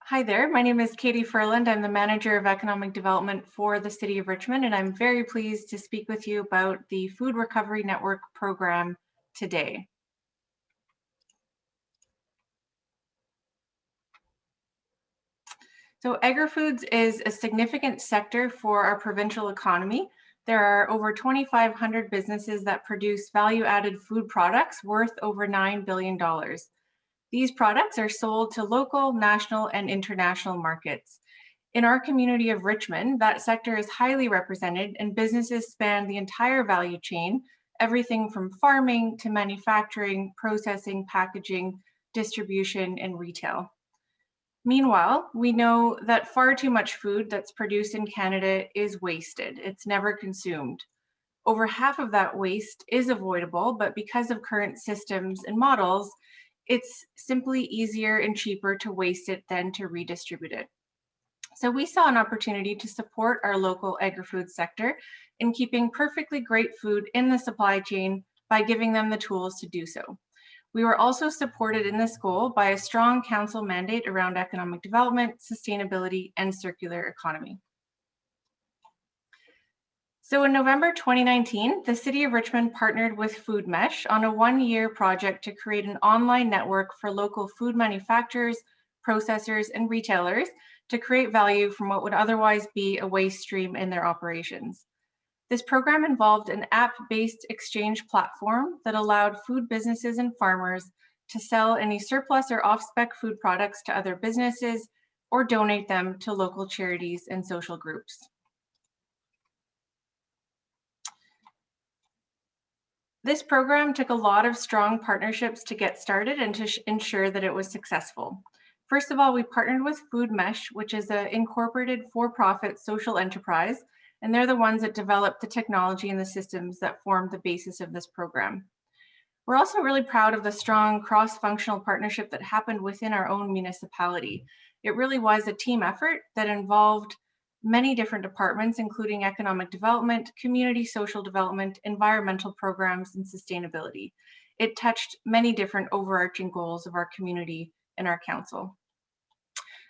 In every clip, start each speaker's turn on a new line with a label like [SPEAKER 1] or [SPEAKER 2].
[SPEAKER 1] Hi there, my name is Katie Furland. I'm the Manager of Economic Development for the City of Richmond, and I'm very pleased to speak with you about the Food Recovery Network program today. So agri-foods is a significant sector for our provincial economy. There are over 2,500 businesses that produce value-added food products worth over $9 billion. These products are sold to local, national, and international markets. In our community of Richmond, that sector is highly represented and businesses span the entire value chain, everything from farming to manufacturing, processing, packaging, distribution, and retail. Meanwhile, we know that far too much food that's produced in Canada is wasted. It's never consumed. Over half of that waste is avoidable, but because of current systems and models, it's simply easier and cheaper to waste it than to redistribute it. So we saw an opportunity to support our local agri-food sector in keeping perfectly great food in the supply chain by giving them the tools to do so. We were also supported in this goal by a strong council mandate around economic development, sustainability, and circular economy. So in November 2019, the City of Richmond partnered with Food Mesh on a one-year project to create an online network for local food manufacturers, processors, and retailers to create value from what would otherwise be a waste stream in their operations. This program involved an app-based exchange platform that allowed food businesses and farmers to sell any surplus or off-spec food products to other businesses or donate them to local charities and social groups. This program took a lot of strong partnerships to get started and to ensure that it was successful. First of all, we partnered with Food Mesh, which is an incorporated for-profit social enterprise, and they're the ones that developed the technology and the systems that formed the basis of this program. We're also really proud of the strong cross-functional partnership that happened within our own municipality. It really was a team effort that involved many different departments, including economic development, community social development, environmental programs, and sustainability. It touched many different overarching goals of our community and our council.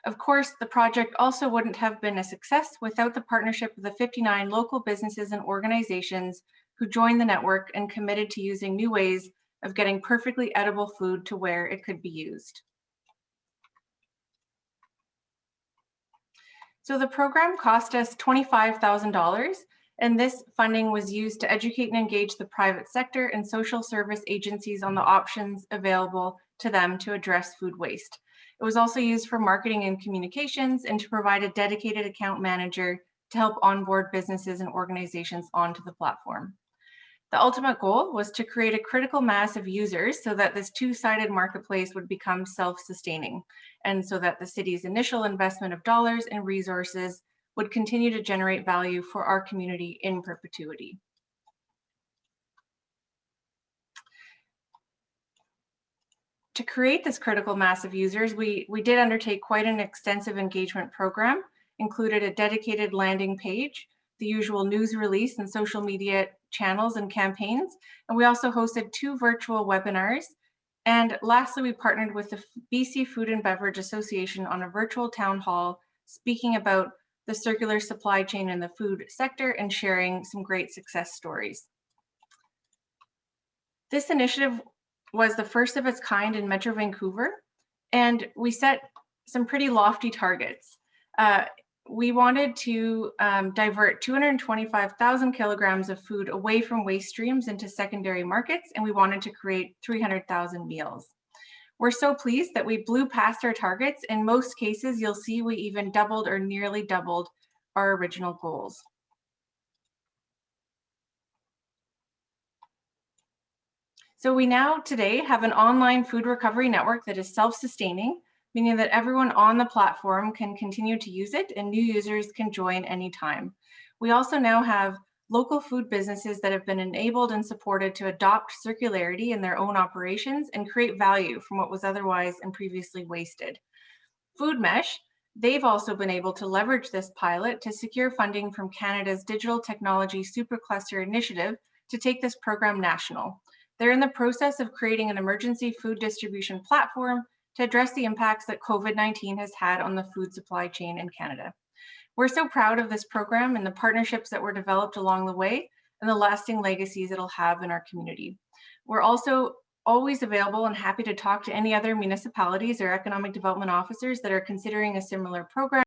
[SPEAKER 1] Of course, the project also wouldn't have been a success without the partnership of the 59 local businesses and organizations who joined the network and committed to using new ways of getting perfectly edible food to where it could be used. So the program cost us $25,000, and this funding was used to educate and engage the private sector and social service agencies on the options available to them to address food waste. It was also used for marketing and communications and to provide a dedicated account manager to help onboard businesses and organizations onto the platform. The ultimate goal was to create a critical mass of users so that this two-sided marketplace would become self-sustaining, and so that the city's initial investment of dollars and resources would continue to generate value for our community in perpetuity. To create this critical mass of users, we did undertake quite an extensive engagement program, included a dedicated landing page, the usual news release and social media channels and campaigns, and we also hosted 2 virtual webinars. And lastly, we partnered with the BC Food and Beverage Association on a virtual town hall speaking about the circular supply chain in the food sector and sharing some great success stories. This initiative was the first of its kind in Metro Vancouver, and we set some pretty lofty targets. We wanted to divert 225,000 kilograms of food away from waste streams into secondary markets, and we wanted to create 300,000 meals. We're so pleased that we blew past our targets. In most cases, you'll see we even doubled or nearly doubled our original goals. So we now today have an online food recovery network that is self-sustaining, meaning that everyone on the platform can continue to use it and new users can join anytime. We also now have local food businesses that have been enabled and supported to adopt circularity in their own operations and create value from what was otherwise and previously wasted. Food Mesh, they've also been able to leverage this pilot to secure funding from Canada's Digital Technology Supercluster Initiative to take this program national. They're in the process of creating an emergency food distribution platform to address the impacts that COVID-19 has had on the food supply chain in Canada. We're so proud of this program and the partnerships that were developed along the way and the lasting legacies it'll have in our community. We're also always available and happy to talk to any other municipalities or economic development officers that are considering a similar program.